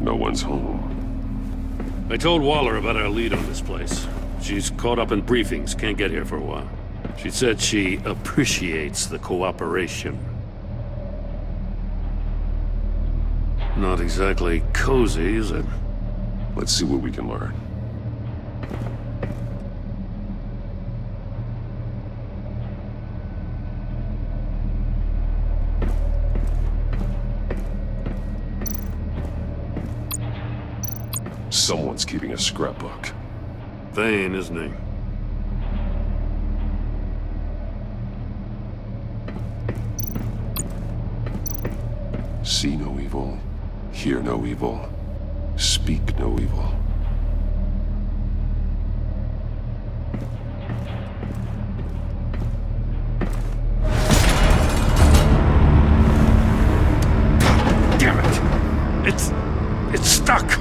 No one's home. I told Waller about our lead on this place. She's caught up in briefings, can't get here for a while. She said she appreciates the cooperation. Not exactly cozy, is it? Let's see what we can learn. Someone's keeping a scrapbook. Vain, isn't he? See no evil, hear no evil, speak no evil. Damn it! It's stuck!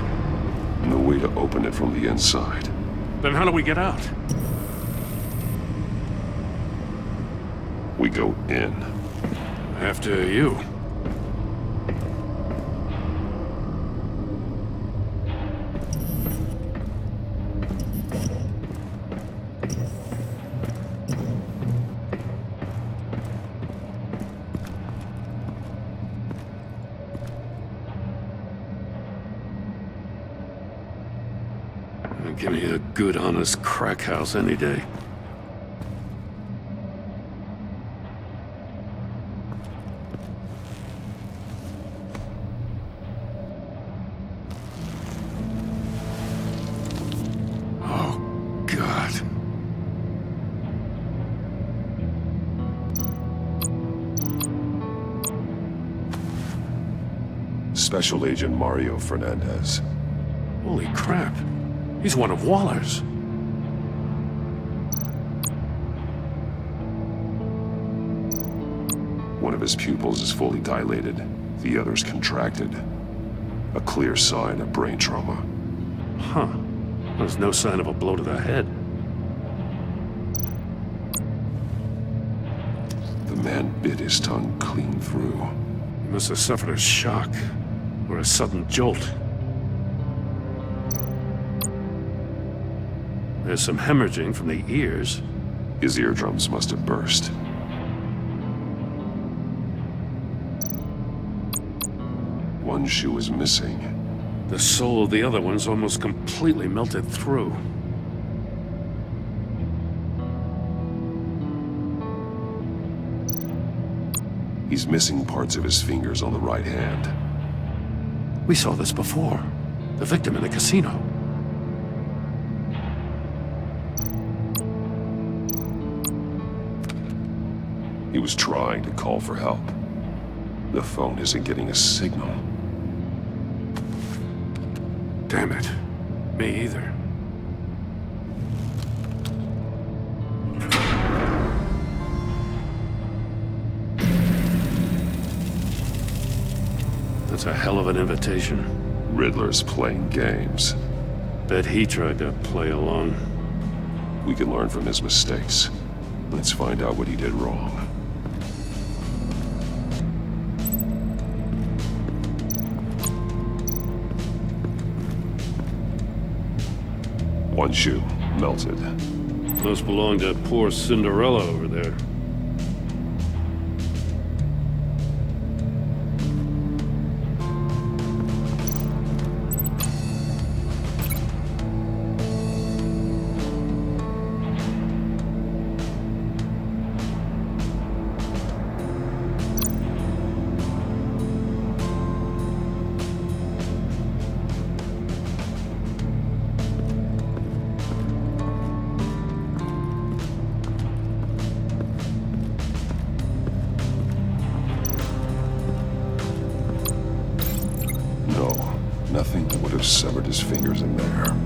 No way to open it from the inside. Then how do we get out? We go in. After you. Give me a good, honest crack house any day. Oh, God. Special Agent Mario Fernandez. Holy crap. He's one of Waller's. One of his pupils is fully dilated, the other's contracted. A clear sign of brain trauma. Huh. There's no sign of a blow to the head. The man bit his tongue clean through. He must have suffered a shock, or a sudden jolt. There's some hemorrhaging from the ears. His eardrums must have burst. One shoe is missing. The sole of the other one's almost completely melted through. He's missing parts of his fingers on the right hand. We saw this before. The victim in the casino. He was trying to call for help. The phone isn't getting a signal. Damn it. Me either. That's a hell of an invitation. Riddler's playing games. Bet he tried to play along. We can learn from his mistakes. Let's find out what he did wrong. One shoe, melted. Must belong to poor Cinderella over there. Nothing that would have severed his fingers in there.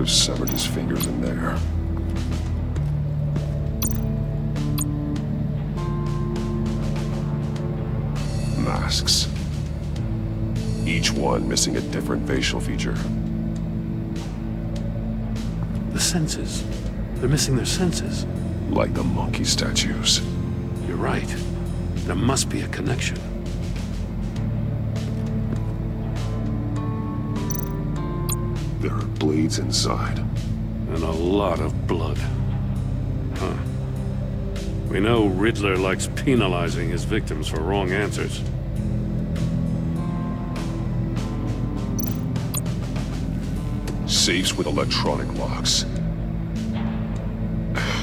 have severed his fingers in there. Masks. Each one missing a different facial feature. The senses. They're missing their senses. Like the monkey statues. You're right. There must be a connection. There are blades inside. And a lot of blood. Huh. We know Riddler likes penalizing his victims for wrong answers. Safes with electronic locks.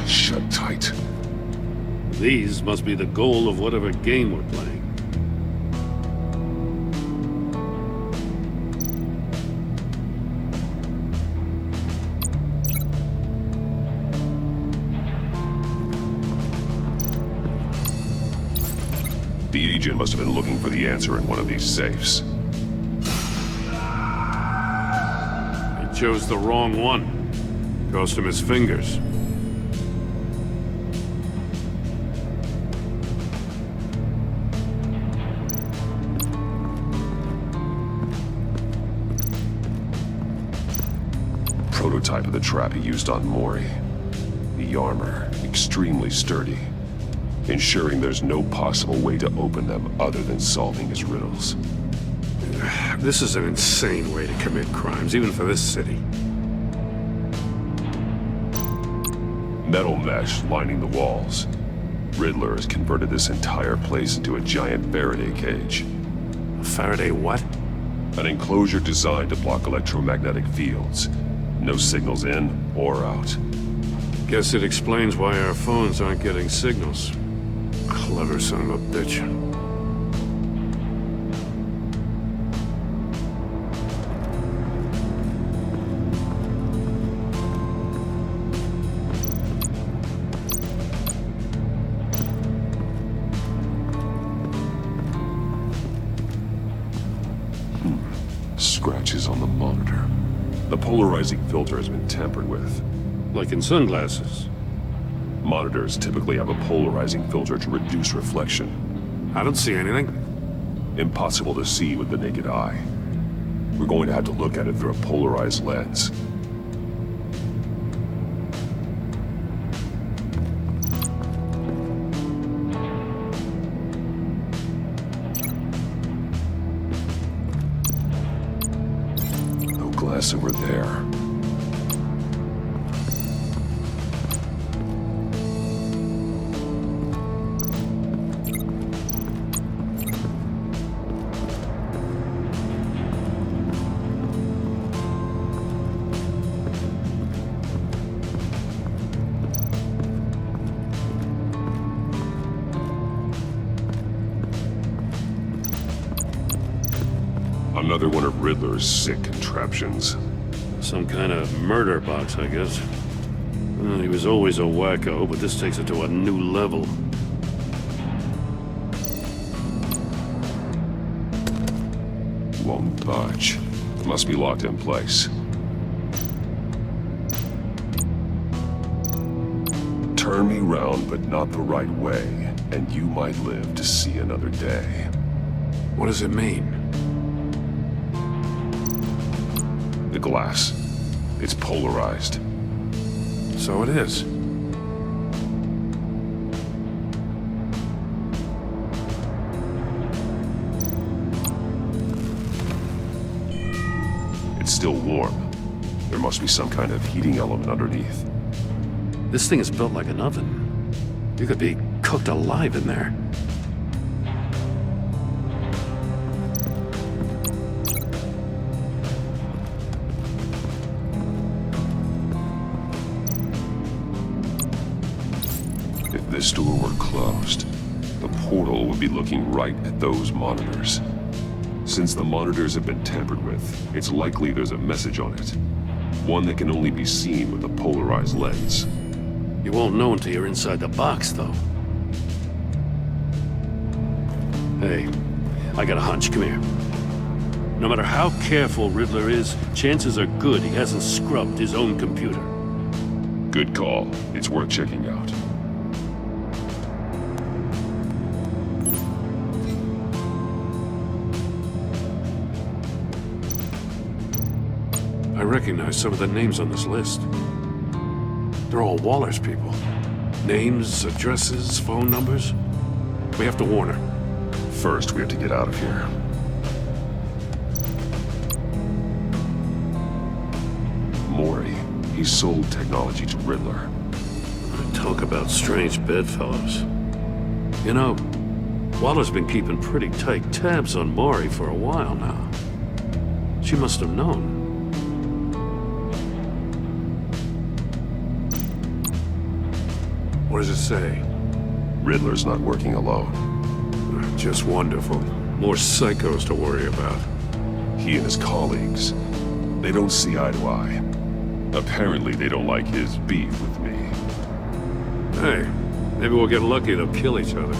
Shut tight. These must be the goal of whatever game we're playing. The agent must have been looking for the answer in one of these safes. He chose the wrong one. Cost him his fingers. Prototype of the trap he used on Mori. The armor, extremely sturdy, ensuring there's no possible way to open them other than solving his riddles. This is an insane way to commit crimes, even for this city. Metal mesh lining the walls. Riddler has converted this entire place into a giant Faraday cage. A Faraday what? An enclosure designed to block electromagnetic fields. No signals in or out. Guess it explains why our phones aren't getting signals. Clever son of a bitch. Scratches on the monitor. The polarizing filter has been tampered with. Like in sunglasses. Monitors typically have a polarizing filter to reduce reflection. I don't see anything. Impossible to see with the naked eye. We're going to have to look at it through a polarized lens. No glass over there. Another one of Riddler's sick contraptions. Some kind of murder box, I guess. Well, he was always a wacko, but this takes it to a new level. Won't budge. Must be locked in place. Turn me round, but not the right way, and you might live to see another day. What does it mean? The glass. It's polarized. So it is. It's still warm. There must be some kind of heating element underneath. This thing is built like an oven. You could be cooked alive in there. If this door were closed, the portal would be looking right at those monitors. Since the monitors have been tampered with, it's likely there's a message on it. One that can only be seen with a polarized lens. You won't know until you're inside the box, though. Hey, I got a hunch. Come here. No matter how careful Riddler is, chances are good he hasn't scrubbed his own computer. Good call. It's worth checking out. I recognize some of the names on this list. They're all Waller's people. Names, addresses, phone numbers. We have to warn her. First, we have to get out of here. Mori. He sold technology to Riddler. Talk about strange bedfellows. You know, Waller's been keeping pretty tight tabs on Mori for a while now. She must have known. What does it say? Riddler's not working alone. Just wonderful. More psychos to worry about. He and his colleagues, they don't see eye to eye. Apparently, they don't like his beef with me. Hey, maybe we'll get lucky they'll kill each other.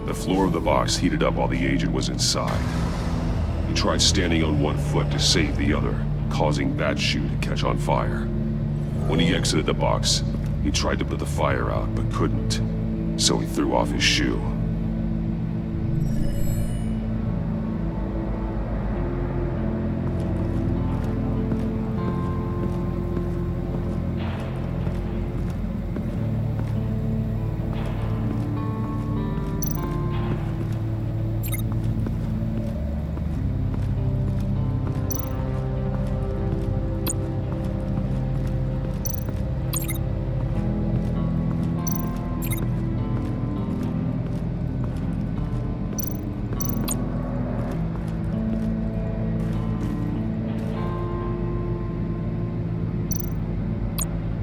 The floor of the box heated up while the agent was inside. He tried standing on one foot to save the other, causing that shoe to catch on fire. When he exited the box, he tried to put the fire out, but couldn't, so he threw off his shoe.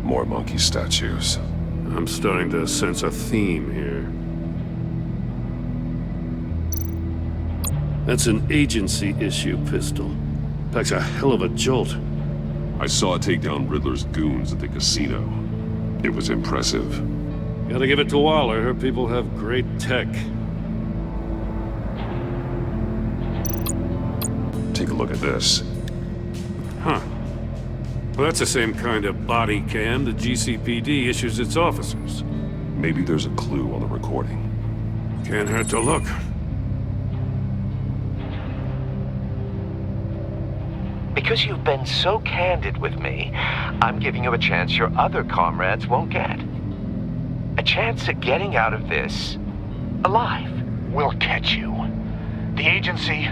More monkey statues. I'm starting to sense a theme here. That's an agency-issue pistol. Packs a hell of a jolt. I saw it take down Riddler's goons at the casino. It was impressive. Gotta give it to Waller. Her people have great tech. Take a look at this. Huh. Well, that's the same kind of body cam the GCPD issues its officers. Maybe there's a clue on the recording. Can't hurt to look. Because you've been so candid with me, I'm giving you a chance your other comrades won't get. A chance at getting out of this alive. We'll catch you. The agency,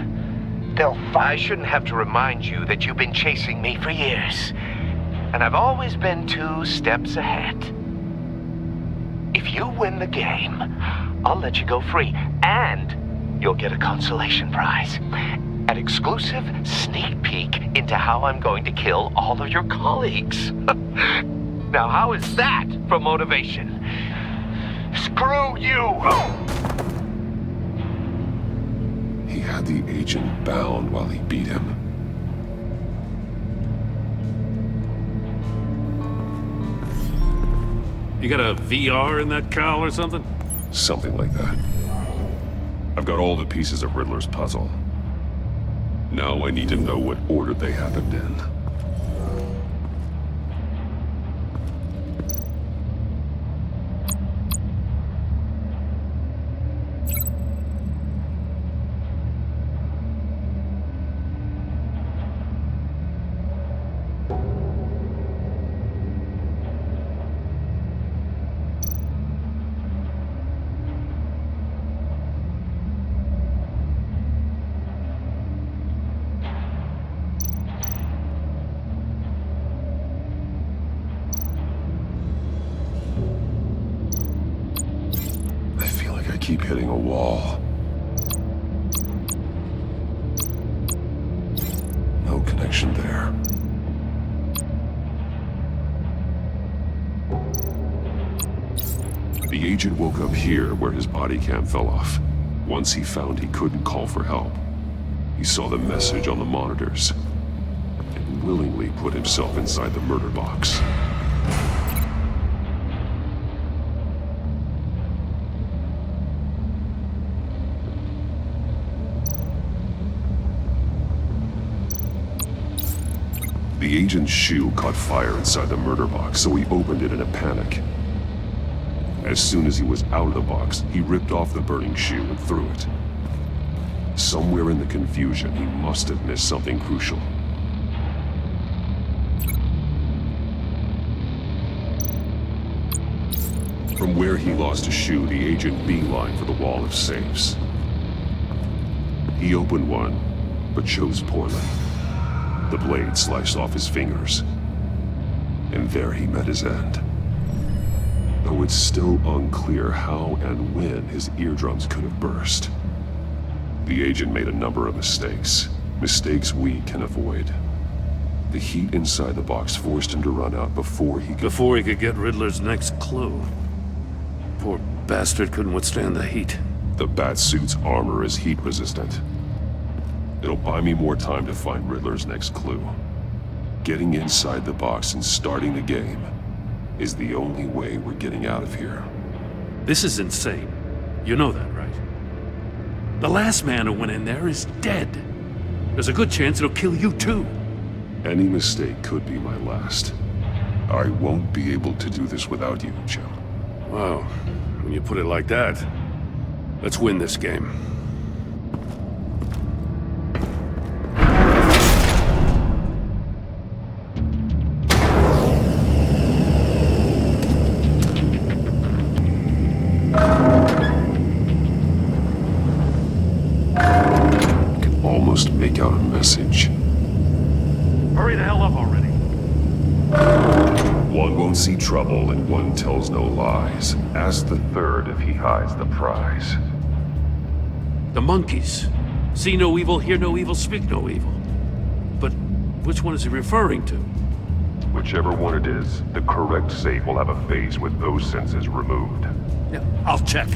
they'll I shouldn't have to remind you that you've been chasing me for years. And I've always been 2 steps ahead. If you win the game, I'll let you go free, and you'll get a consolation prize. An exclusive sneak peek into how I'm going to kill all of your colleagues. Now, how is that for motivation? screw you! He had the agent bound while he beat him. You got a VR in that cowl or something? Something like that. I've got all the pieces of Riddler's puzzle. Now I need to know what order they happened in. keep hitting a wall. No connection there. The agent woke up here where his body cam fell off. Once he found he couldn't call for help, he saw the message on the monitors and willingly put himself inside the murder box. The agent's shoe caught fire inside the murder box, so he opened it in a panic. As soon as he was out of the box, he ripped off the burning shoe and threw it. Somewhere in the confusion, he must have missed something crucial. From where he lost a shoe, the agent beelined for the wall of safes. He opened one, but chose poorly. The blade sliced off his fingers, and there he met his end. Though it's still unclear how and when his eardrums could have burst. The agent made a number of mistakes. Mistakes we can avoid. The heat inside the box forced him to run out before he could get Riddler's next clue. Poor bastard couldn't withstand the heat. The Batsuit's armor is heat resistant. It'll buy me more time to find Riddler's next clue. Getting inside the box and starting the game is the only way we're getting out of here. This is insane. You know that, right? The last man who went in there is dead. There's a good chance it'll kill you too. Any mistake could be my last. I won't be able to do this without you, Jim. Wow, when you put it like that, let's win this game. Almost make out a message. Hurry the hell up already. One won't see trouble and one tells no lies. Ask the third if he hides the prize. The monkeys. See no evil, hear no evil, speak no evil. But which one is he referring to? Whichever one it is, the correct safe will have a face with those senses removed. Yeah, I'll check.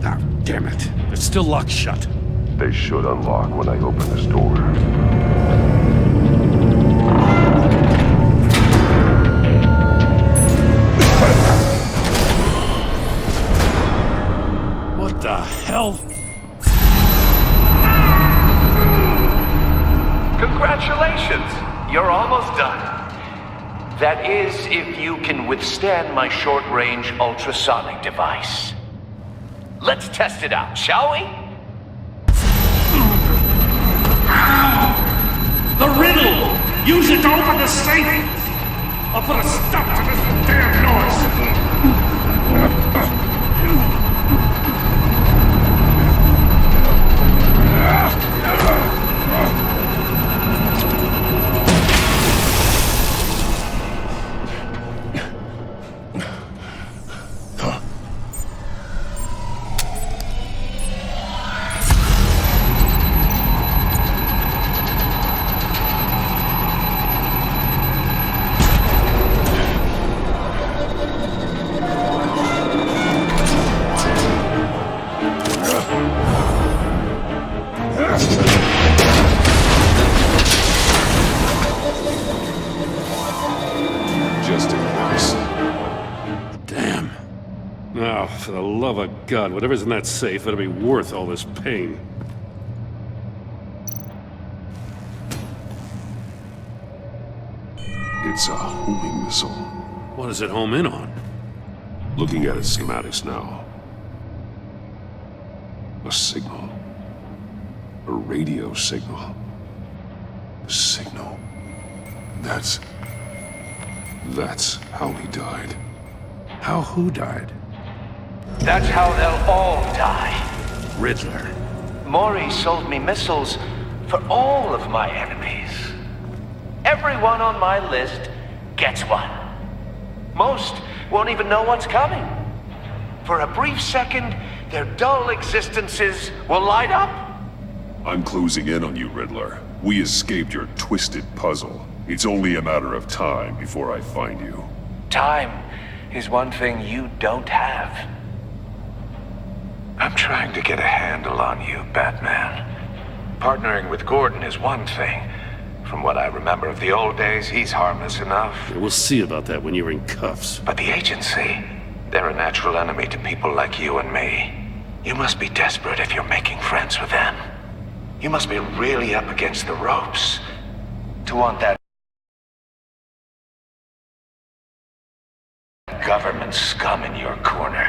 Ah, damn it. It's still locked shut. They should unlock when I open this door. What the hell? Congratulations! You're almost done. That is, if you can withstand my short-range ultrasonic device. Let's test it out, shall we? The riddle! Use it to open the safe! I'll put a stop to this damn For the love of God, whatever's in that safe better be worth all this pain. It's a homing missile. What does it home in on? Looking at its schematics now. A signal. A radio signal. A signal. That's how he died. How who died? That's how they'll all die. Riddler. Maury sold me missiles for all of my enemies. Everyone on my list gets one. Most won't even know what's coming. for a brief second, their dull existences will light up? I'm closing in on you, Riddler. We escaped your twisted puzzle. It's only a matter of time before I find you. Time is one thing you don't have. I'm trying to get a handle on you, Batman. Partnering with Gordon is one thing. From what I remember of the old days, he's harmless enough. Yeah, we'll see about that when you're in cuffs. But the agency, they're a natural enemy to people like you and me. You must be desperate if you're making friends with them. You must be really up against the ropes to want that government scum in your corner.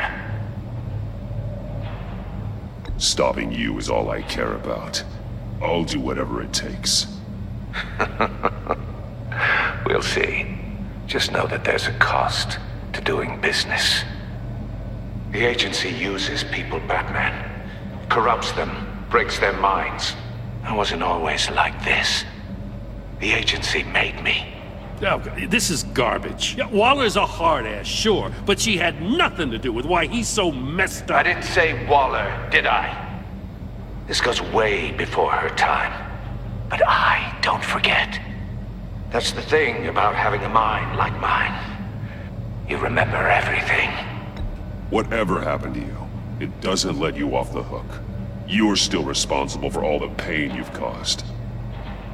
Stopping you is all I care about. I'll do whatever it takes. We'll see. Just know that there's a cost to doing business. The agency uses people, Batman. Corrupts them, breaks their minds. I wasn't always like this. The agency made me. Oh, this is garbage. Yeah, Waller's a hard ass, sure, but she had nothing to do with why he's so messed up. I didn't say Waller, did I? This goes way before her time. But I don't forget. That's the thing about having a mind like mine. You remember everything. Whatever happened to you, it doesn't let you off the hook. You're still responsible for all the pain you've caused.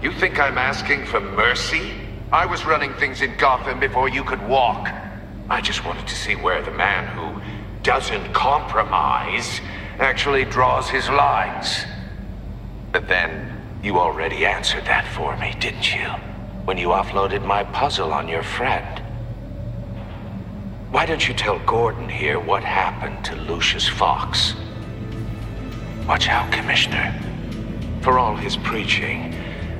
You think I'm asking for mercy? I was running things in Gotham before you could walk. I just wanted to see where the man who doesn't compromise actually draws his lines. But then, you already answered that for me, didn't you? When you offloaded my puzzle on your friend. Why don't you tell Gordon here what happened to Lucius Fox? Watch out, Commissioner. For all his preaching,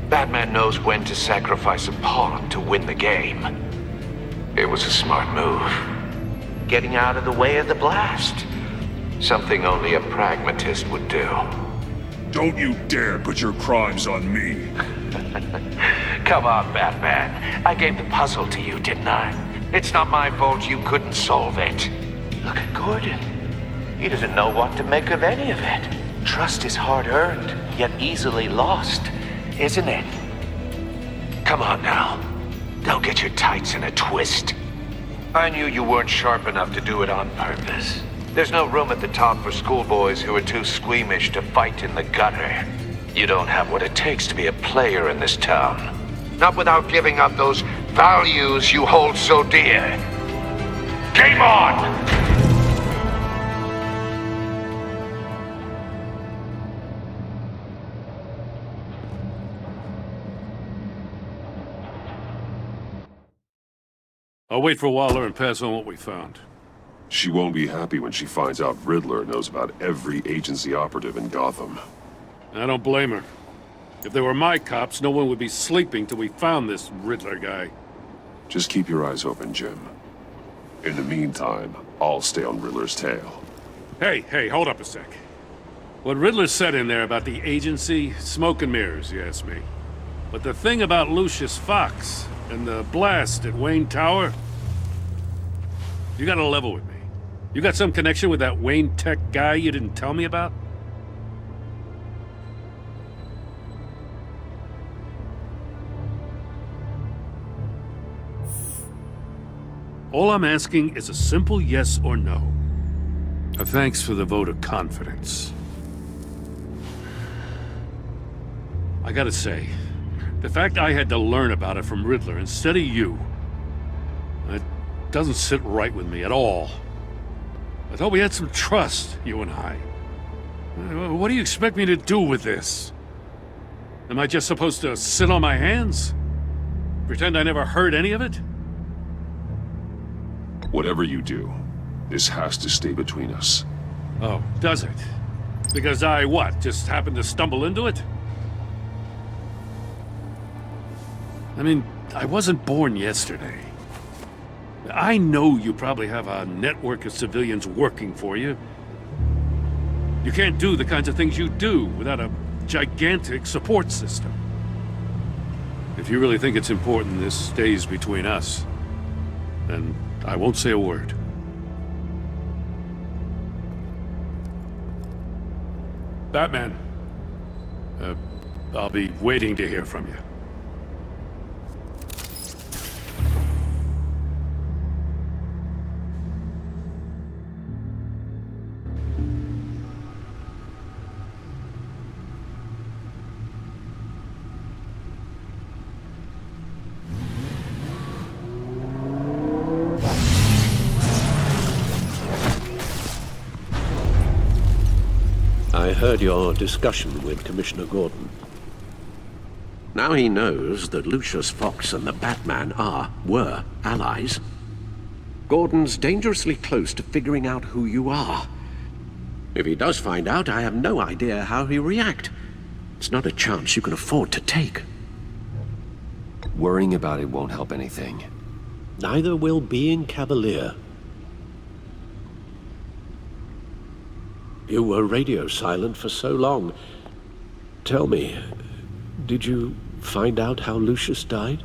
Batman knows when to sacrifice a pawn to win the game. It was a smart move. Getting out of the way of the blast. Something only a pragmatist would do. Don't you dare put your crimes on me. Come on, Batman. I gave the puzzle to you, didn't I? It's not my fault you couldn't solve it. Look at Gordon. He doesn't know what to make of any of it. Trust is hard-earned, yet easily lost, isn't it? Come on now. Don't get your tights in a twist. I knew you weren't sharp enough to do it on purpose. There's no room at the top for schoolboys who are too squeamish to fight in the gutter. You don't have what it takes to be a player in this town. Not without giving up those values you hold so dear. Game on! I'll wait for Waller and pass on what we found. She won't be happy when she finds out Riddler knows about every agency operative in Gotham. I don't blame her. If they were my cops, no one would be sleeping till we found this Riddler guy. Just keep your eyes open, Jim. In the meantime, I'll stay on Riddler's tail. Hey, hold up a sec. What Riddler said in there about the agency, smoke and mirrors, you ask me. But the thing about Lucius Fox and the blast at Wayne Tower, you gotta level with me. You got some connection with that Wayne Tech guy you didn't tell me about? All I'm asking is a simple yes or no. A thanks for the vote of confidence. I gotta say, the fact I had to learn about it from Riddler instead of you, it doesn't sit right with me at all. I thought we had some trust, you and I. What do you expect me to do with this? Am I just supposed to sit on my hands? Pretend I never heard any of it? Whatever you do, this has to stay between us. Oh, does it? Because I, what, just happened to stumble into it? I mean, I wasn't born yesterday. I know you probably have a network of civilians working for you. You can't do the kinds of things you do without a gigantic support system. If you really think it's important this stays between us, then I won't say a word. Batman. I'll be waiting to hear from you. I heard your discussion with Commissioner Gordon. Now he knows that Lucius Fox and the Batman were allies. Gordon's dangerously close to figuring out who you are. If he does find out, I have no idea how he'll react. It's not a chance you can afford to take. Worrying about it won't help anything. Neither will being cavalier. You were radio silent for so long. Tell me, did you find out how Lucius died?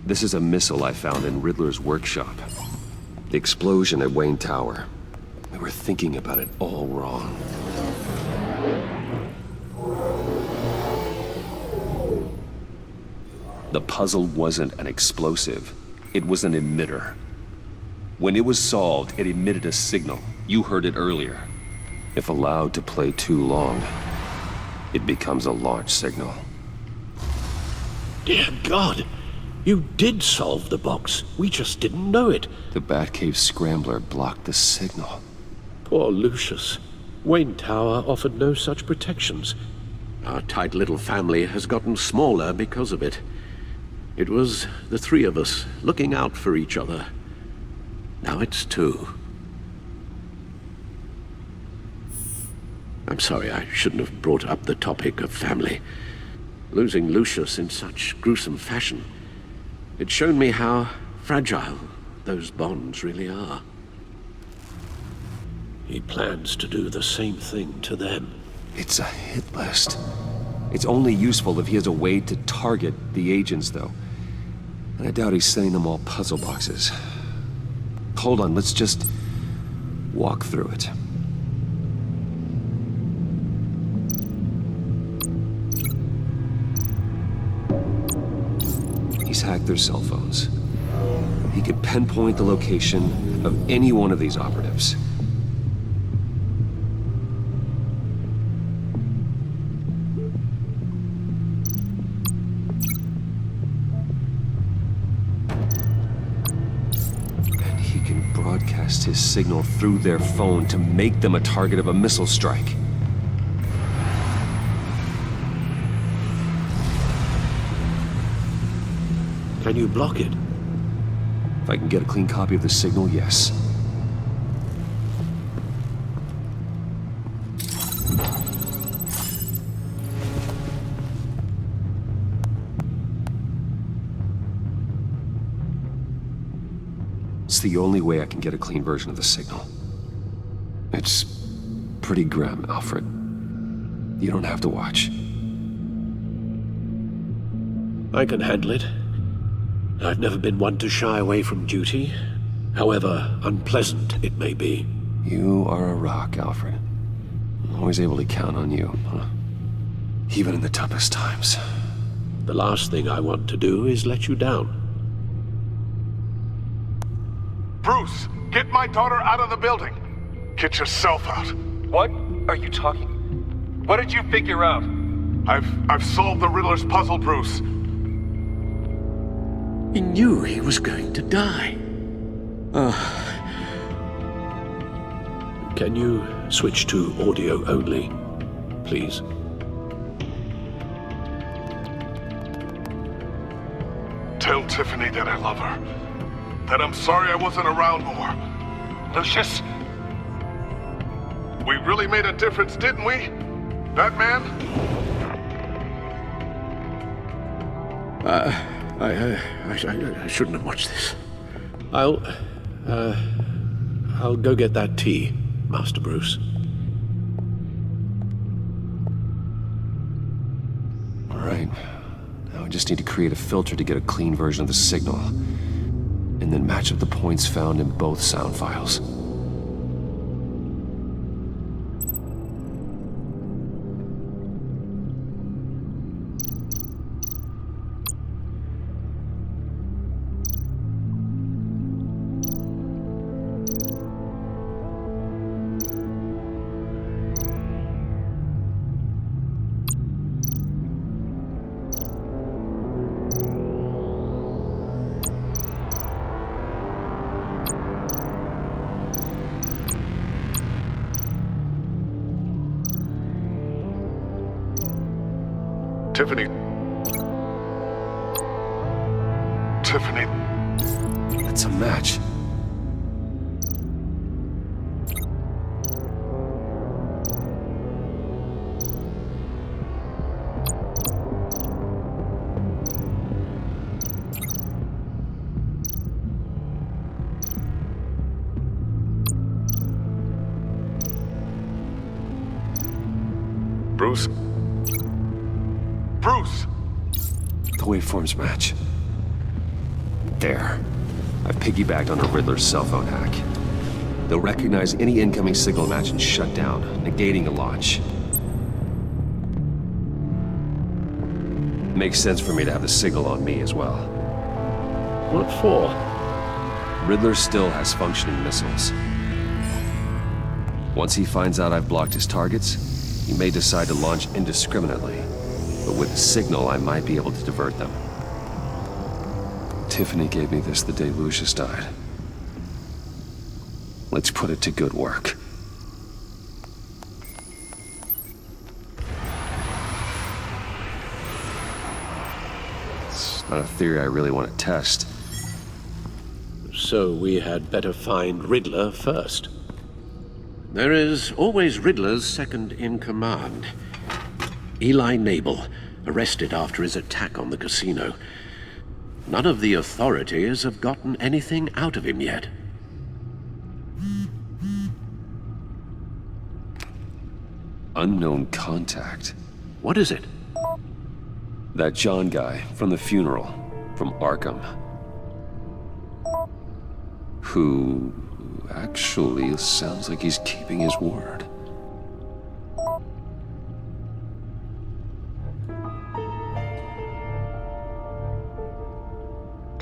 This is a missile I found in Riddler's workshop. The explosion at Wayne Tower. We were thinking about it all wrong. The puzzle wasn't an explosive. It was an emitter. When it was solved, it emitted a signal. You heard it earlier. If allowed to play too long, it becomes a launch signal. Dear God! You did solve the box. We just didn't know it. The Batcave scrambler blocked the signal. Poor Lucius. Wayne Tower offered no such protections. Our tight little family has gotten smaller because of it. It was the three of us looking out for each other. Now it's two. I'm sorry, I shouldn't have brought up the topic of family. Losing Lucius in such gruesome fashion, it's shown me how fragile those bonds really are. He plans to do the same thing to them. It's a hit list. It's only useful if he has a way to target the agents, though. And I doubt he's sending them all puzzle boxes. Hold on, let's just walk through it. He's hacked their cell phones. He could pinpoint the location of any one of these operatives. And he can broadcast his signal through their phone to make them a target of a missile strike. Can you block it? If I can get a clean copy of the signal, yes. It's the only way I can get a clean version of the signal. It's pretty grim, Alfred. You don't have to watch. I can handle it. I've never been one to shy away from duty, however unpleasant it may be. You are a rock, Alfred. I'm always able to count on you, huh? Even in the toughest times. The last thing I want to do is let you down. Bruce, get my daughter out of the building. Get yourself out. What are you talking? What did you figure out? I've solved the Riddler's puzzle, Bruce. He knew he was going to die. Can you switch to audio only, please? Tell Tiffany that I love her. That I'm sorry I wasn't around more. Lucius? We really made a difference, didn't we? Batman? I shouldn't have watched this. I'll go get that tea, Master Bruce. All right. Now I just need to create a filter to get a clean version of the signal. And then match up the points found in both sound files. Tiffany. Tiffany. That's a match. Bruce? Bruce! The waveforms match. There. I've piggybacked on a Riddler's cell phone hack. They'll recognize any incoming signal match and shut down, negating a launch. Makes sense for me to have the signal on me as well. What for? Riddler still has functioning missiles. Once he finds out I've blocked his targets, he may decide to launch indiscriminately. But with the signal, I might be able to divert them. Tiffany gave me this the day Lucius died. Let's put it to good work. It's not a theory I really want to test. So we had better find Riddler first. There is always Riddler's second in command. Eli Nabel, arrested after his attack on the casino. None of the authorities have gotten anything out of him yet. Unknown contact. What is it? That John guy from the funeral, from Arkham. Who actually sounds like he's keeping his word.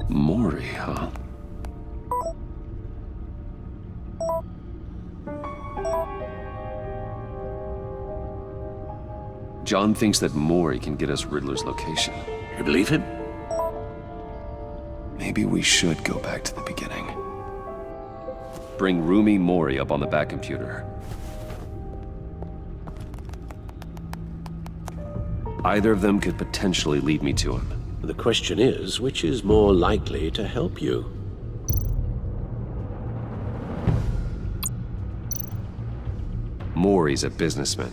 Maury, huh? John thinks that Maury can get us Riddler's location. You believe him? Maybe we should go back to the beginning. Bring Rumi Maury up on the back computer. Either of them could potentially lead me to him. The question is, which is more likely to help you? Maury's a businessman.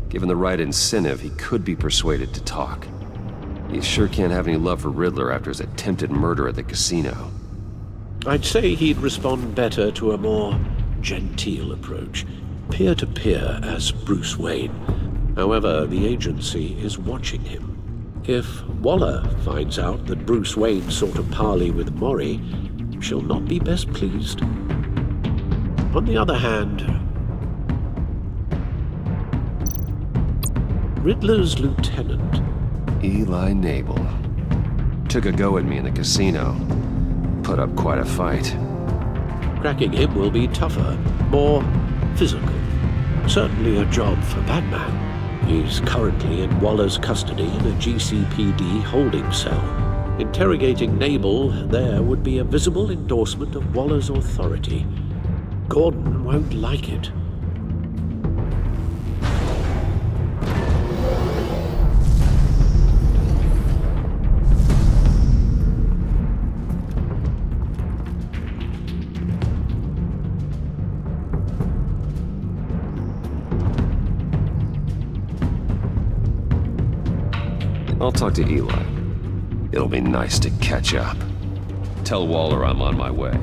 Given the right incentive, he could be persuaded to talk. He sure can't have any love for Riddler after his attempted murder at the casino. I'd say he'd respond better to a more genteel approach, peer-to-peer as Bruce Wayne. However, the agency is watching him. If Waller finds out that Bruce Wayne sought a parley with Maury, she'll not be best pleased. On the other hand, Riddler's lieutenant, Eli Nabel, took a go at me in the casino. Put up quite a fight. cracking him will be tougher, more physical. Certainly a job for Batman. He's currently in Waller's custody in a GCPD holding cell. Interrogating Nabel there would be a visible endorsement of Waller's authority. Gordon won't like it. I'll talk to Eli. It'll be nice to catch up. Tell Waller I'm on my way.